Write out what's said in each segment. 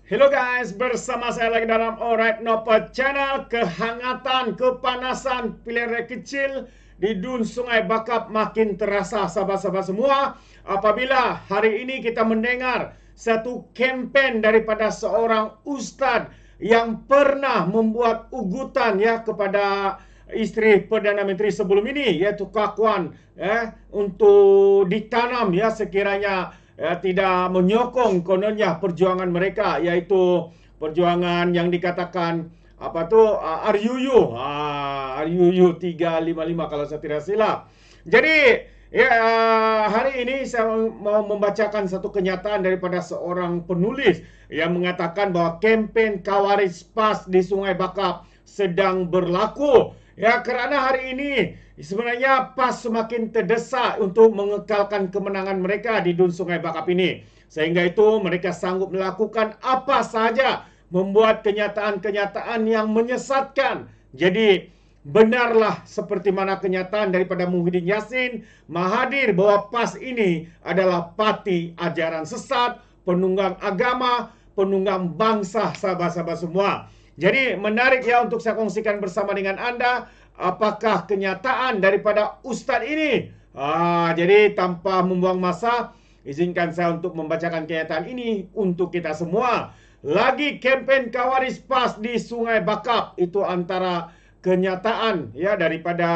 Hello guys, bersama saya lagi dalam Alright Nopa Channel. Kehangatan, kepanasan pilihan raya kecil di Dun Sungai Bakap makin terasa sahabat-sahabat semua apabila hari ini kita mendengar satu kempen daripada seorang ustaz yang pernah membuat ugutan kepada isteri Perdana Menteri sebelum ini, yaitu Kak Wan, untuk ditanam sekiranya tidak menyokong kononnya perjuangan mereka, yaitu perjuangan yang dikatakan RUU 355 kalau saya tidak silap. Jadi hari ini saya mau membacakan satu kenyataan daripada seorang penulis yang mengatakan bahwa kempen Kawaris PAS di Sungai Bakap sedang berlaku. Kerana hari ini sebenarnya PAS semakin terdesak untuk mengekalkan kemenangan mereka di Dun Sungai Bakap ini. Sehingga itu mereka sanggup melakukan apa sahaja, membuat kenyataan-kenyataan yang menyesatkan. Jadi benarlah seperti mana kenyataan daripada Muhyiddin Yassin Mahathir bahwa PAS ini adalah parti ajaran sesat, penunggang agama, penunggang bangsa, sahabat-sahabat semua. Jadi menarik untuk saya kongsikan bersama dengan anda, apakah kenyataan daripada ustaz ini. Jadi tanpa membuang masa, izinkan saya untuk membacakan kenyataan ini untuk kita semua. Lagi kempen Kawaris PAS di Sungai Bakap, itu antara kenyataan daripada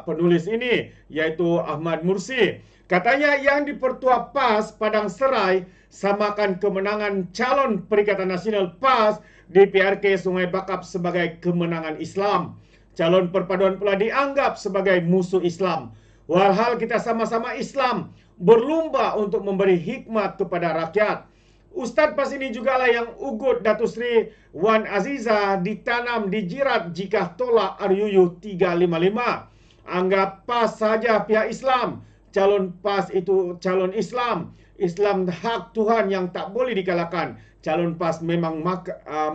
penulis ini, yaitu Ahmad Mursi. Katanya yang dipertua PAS Padang Serai samakan kemenangan calon Perikatan Nasional PAS di PRK Sungai Bakap sebagai kemenangan Islam. Calon perpaduan pula dianggap sebagai musuh Islam. Walhal kita sama-sama Islam, berlomba untuk memberi hikmat kepada rakyat. Ustaz PAS ini jugalah yang ugut Datuk Seri Wan Aziza ditanam dijirat jika tolak RUU 355. Anggap PAS saja pihak Islam. Calon PAS itu calon Islam. Islam hak Tuhan yang tak boleh dikalahkan. Calon PAS memang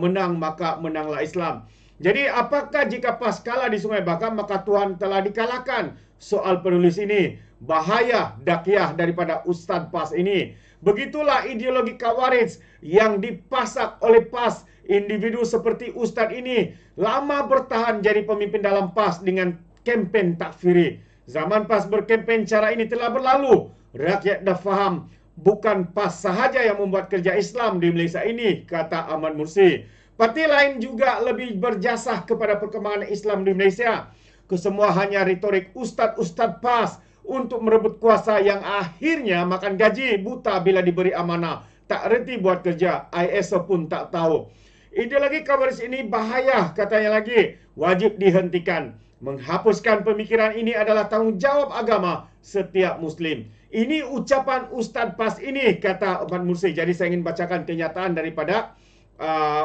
menang, maka menanglah Islam. Jadi apakah jika PAS kalah di Sungai Bakap maka Tuhan telah dikalahkan? Soal penulis ini. Bahaya dakyah daripada Ustaz PAS ini. Begitulah ideologi Kawaris yang dipasak oleh PAS. Individu seperti Ustaz ini lama bertahan jadi pemimpin dalam PAS dengan kempen takfiri. Zaman PAS berkempen cara ini telah berlalu. Rakyat dah faham, bukan PAS sahaja yang membuat kerja Islam di Malaysia ini, kata Ahmad Mursi. Parti lain juga lebih berjasa kepada perkembangan Islam di Malaysia. Kesemua hanya retorik ustaz-ustaz PAS untuk merebut kuasa yang akhirnya makan gaji buta bila diberi amanah. Tak reti buat kerja, ISO pun tak tahu. Ideologi Kawaris ini bahaya, katanya lagi. Wajib dihentikan. Menghapuskan pemikiran ini adalah tanggungjawab agama setiap Muslim. Ini ucapan Ustaz PAS ini, kata Ahmad Mursi. Jadi saya ingin bacakan kenyataan daripada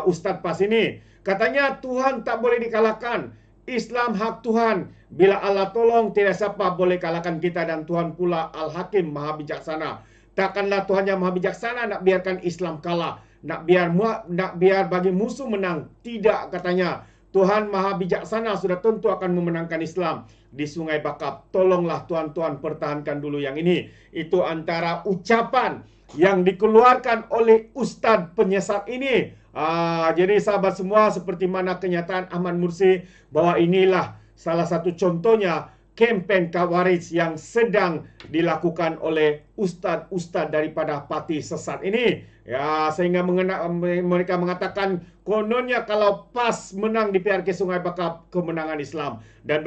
Ustaz PAS ini. Katanya Tuhan tak boleh dikalahkan. Islam hak Tuhan. Bila Allah tolong, tidak siapa boleh kalahkan kita. Dan Tuhan pula Al-Hakim Maha Bijaksana. Takkanlah Tuhan yang Maha Bijaksana nak biarkan Islam kalah. Nak biar bagi musuh menang. Tidak, katanya. Tuhan Maha Bijaksana sudah tentu akan memenangkan Islam di Sungai Bakap. Tolonglah tuan-tuan pertahankan dulu yang ini. Itu antara ucapan yang dikeluarkan oleh Ustaz penyesat ini. Jadi sahabat semua, seperti mana kenyataan Ahmad Mursi bahwa inilah salah satu contohnya kempen Kawaris yang sedang dilakukan oleh ustaz-ustaz daripada parti sesat ini. Sehingga mereka mengatakan kononnya kalau PAS menang di PRK Sungai Bakap, kemenangan Islam. Dan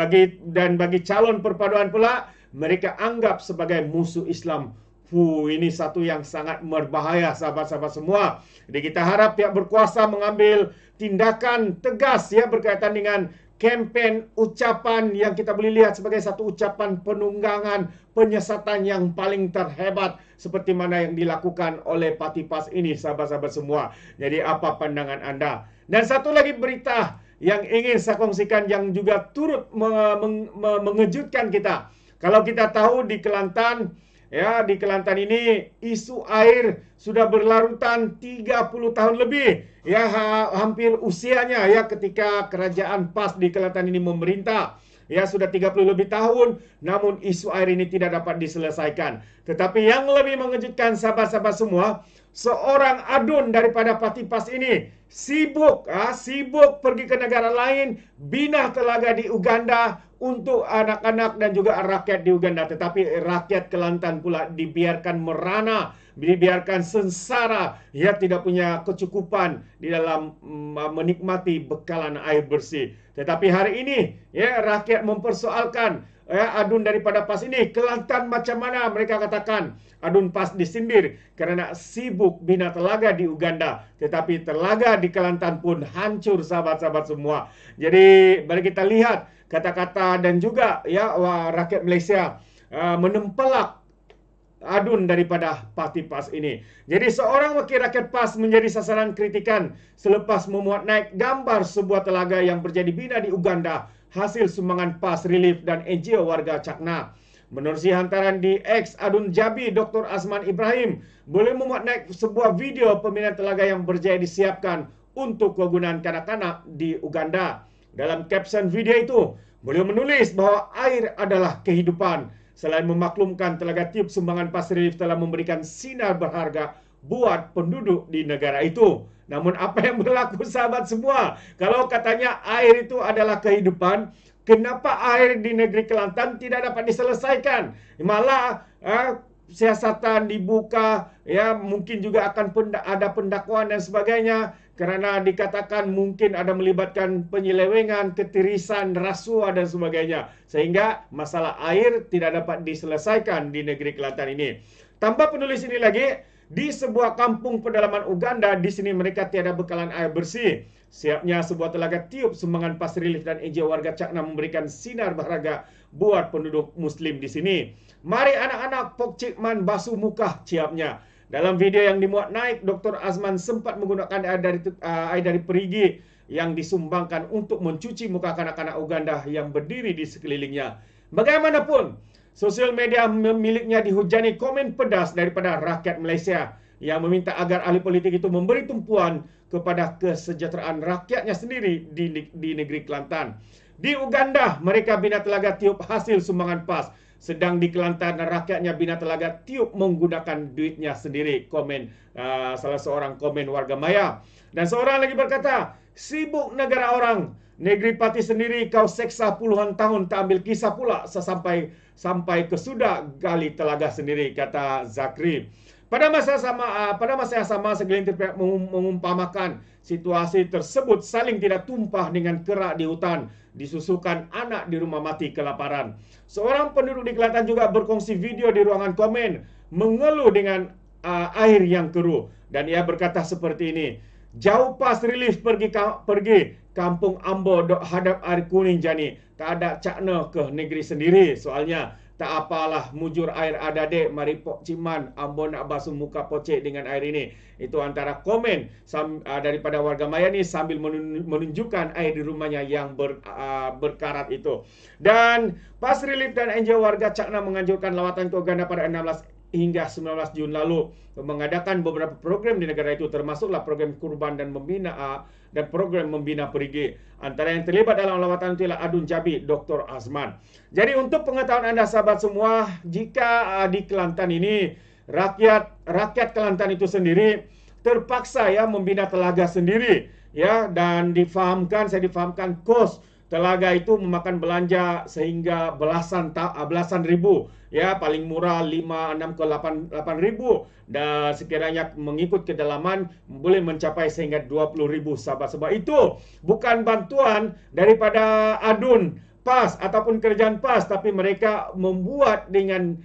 bagi calon perpaduan pula, mereka anggap sebagai musuh Islam. Ini satu yang sangat berbahaya, sahabat-sahabat semua. Jadi kita harap pihak berkuasa mengambil tindakan tegas berkaitan dengan kempen ucapan yang kita boleh lihat sebagai satu ucapan penunggangan, penyesatan yang paling terhebat seperti mana yang dilakukan oleh parti PAS ini, sahabat-sahabat semua. Jadi apa pandangan anda? Dan satu lagi berita yang ingin saya kongsikan yang juga turut mengejutkan kita. Kalau kita tahu di Kelantan, di Kelantan ini isu air sudah berlarutan 30 tahun lebih. Hampir usianya ketika kerajaan PAS di Kelantan ini memerintah. ya sudah 30 lebih tahun, namun isu air ini tidak dapat diselesaikan. Tetapi yang lebih mengejutkan sahabat-sahabat semua, seorang adun daripada Parti PAS ini sibuk pergi ke negara lain, bina telaga di Uganda untuk anak-anak dan juga rakyat di Uganda. Tetapi rakyat Kelantan pula dibiarkan merana, dibiarkan sengsara, ya tidak punya kecukupan di dalam menikmati bekalan air bersih. Tetapi hari ini ya rakyat mempersoalkan adun daripada PAS ini. Kelantan macam mana? Mereka katakan adun PAS disindir kerana sibuk bina telaga di Uganda. Tetapi telaga di Kelantan pun hancur sahabat-sahabat semua. Jadi mari kita lihat kata-kata dan juga ya rakyat Malaysia menempelak adun daripada Parti PAS ini. Jadi seorang wakil rakyat PAS menjadi sasaran kritikan selepas memuat naik gambar sebuah telaga yang berjadi bina di Uganda hasil sumbangan PAS Relief dan NGO warga Cakna. Menerusi hantaran di X, Adun Jabi Dr. Azman Ibrahim boleh memuat naik sebuah video pembinaan telaga yang berjaya disiapkan untuk kegunaan kanak-kanak di Uganda. Dalam caption video itu, beliau menulis bahawa air adalah kehidupan. Selain memaklumkan telaga tiup sumbangan PAS Relief telah memberikan sinar berharga buat penduduk di negara itu. Namun apa yang berlaku sahabat semua? Kalau katanya air itu adalah kehidupan, kenapa air di negeri Kelantan tidak dapat diselesaikan? Malah siasatan dibuka, ya mungkin juga akan ada pendakwaan dan sebagainya kerana dikatakan mungkin ada melibatkan penyelewengan, ketirisan, rasuah dan sebagainya, sehingga masalah air tidak dapat diselesaikan di negeri Kelantan ini. Tambah penulis ini lagi, di sebuah kampung pedalaman Uganda, di sini mereka tiada bekalan air bersih. Siapnya sebuah telaga tiup sumbangan PAS Relief dan NGO warga Cakna memberikan sinar berharga buat penduduk Muslim di sini. Mari anak-anak Pok Cik Man basuh muka, ciapnya. Dalam video yang dimuat naik, Dr. Azman sempat menggunakan air dari perigi yang disumbangkan untuk mencuci muka kanak-kanak Uganda yang berdiri di sekelilingnya. Bagaimanapun, sosial media miliknya dihujani komen pedas daripada rakyat Malaysia yang meminta agar ahli politik itu memberi tumpuan kepada kesejahteraan rakyatnya sendiri di negeri Kelantan. Di Uganda, mereka bina telaga tiup hasil sumbangan PAS. Sedang di Kelantan, rakyatnya bina telaga tiup menggunakan duitnya sendiri. Komen salah seorang komen warga maya. Dan seorang lagi berkata, sibuk negara orang, negeri parti sendiri kau seksa puluhan tahun, tak ambil kisah pula sampai kesudah gali telaga sendiri, kata Zakri. Pada masa yang sama, segelintir pihak mengumpamakan situasi tersebut saling tidak tumpah dengan kerak di hutan, disusukan anak di rumah mati kelaparan. Seorang penduduk di Kelantan juga berkongsi video di ruangan komen, mengeluh dengan air yang keruh. Dan ia berkata seperti ini, jauh PAS Relief pergi kampung Ambo dok hadap air kuning jani, tak ada Cakna ke negeri sendiri. Soalnya, tak apalah mujur air ada dek, mari Pok Ciman Ambo nak basuh muka pocek dengan air ini. Itu antara komen daripada warga maya ni sambil menunjukkan air di rumahnya yang berkarat itu. Dan PAS Relief dan NGO warga Cakna menganjurkan lawatan ke Uganda pada 16 hingga 19 Jun lalu mengadakan beberapa program di negara itu, termasuklah program kurban dan program membina perigi. Antara yang terlibat dalam lawatan itu ialah Adun Jabi Dr. Azman. Jadi untuk pengetahuan anda sahabat semua, jika di Kelantan ini rakyat Kelantan itu sendiri terpaksa ya membina telaga sendiri ya, dan saya difahamkan kos telaga itu memakan belanja sehingga belasan ribu ya, paling murah 5, 6 ke 8 ribu, dan sekiranya mengikut kedalaman boleh mencapai sehingga 20 ribu sahabat-sahabat. Itu bukan bantuan daripada adun PAS ataupun kerajaan PAS, tapi mereka membuat dengan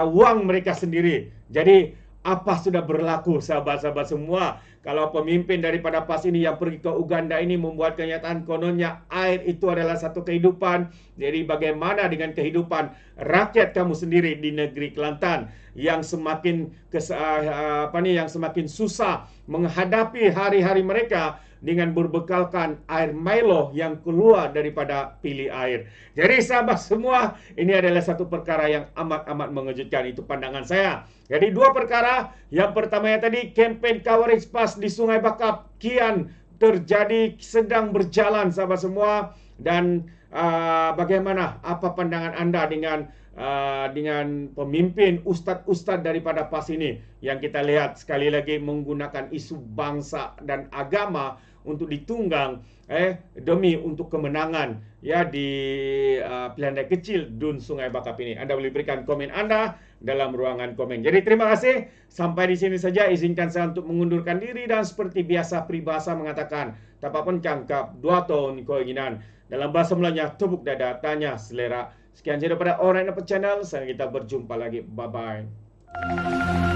wang mereka sendiri. Jadi apa sudah berlaku sahabat-sahabat semua? Kalau pemimpin daripada PAS ini yang pergi ke Uganda ini membuat kenyataan kononnya air itu adalah satu kehidupan. Jadi bagaimana dengan kehidupan rakyat kamu sendiri di negeri Kelantan yang semakin susah menghadapi hari-hari mereka dengan berbekalkan air Milo yang keluar daripada pili air. Jadi sahabat semua, ini adalah satu perkara yang amat-amat mengejutkan. Itu pandangan saya. Jadi dua perkara. Yang pertamanya tadi, kempen coverage PAS di Sungai Bakap kian terjadi, sedang berjalan sahabat semua. Dan bagaimana, apa pandangan anda dengan pemimpin ustaz-ustaz daripada PAS ini yang kita lihat sekali lagi menggunakan isu bangsa dan agama untuk ditunggang demi untuk kemenangan ya di pilihan raya kecil Dun Sungai Bakap ini. Anda boleh berikan komen anda dalam ruangan komen. Jadi terima kasih. Sampai di sini saja. Izinkan saya untuk mengundurkan diri dan seperti biasa peribahasa mengatakan, tapapun cangkap dua tahun keinginan. Dalam bahasa Melayunya, tepuk dada, tanya selera. Sekian saja daripada Orang Dapat Channel. Sampai kita berjumpa lagi. Bye-bye.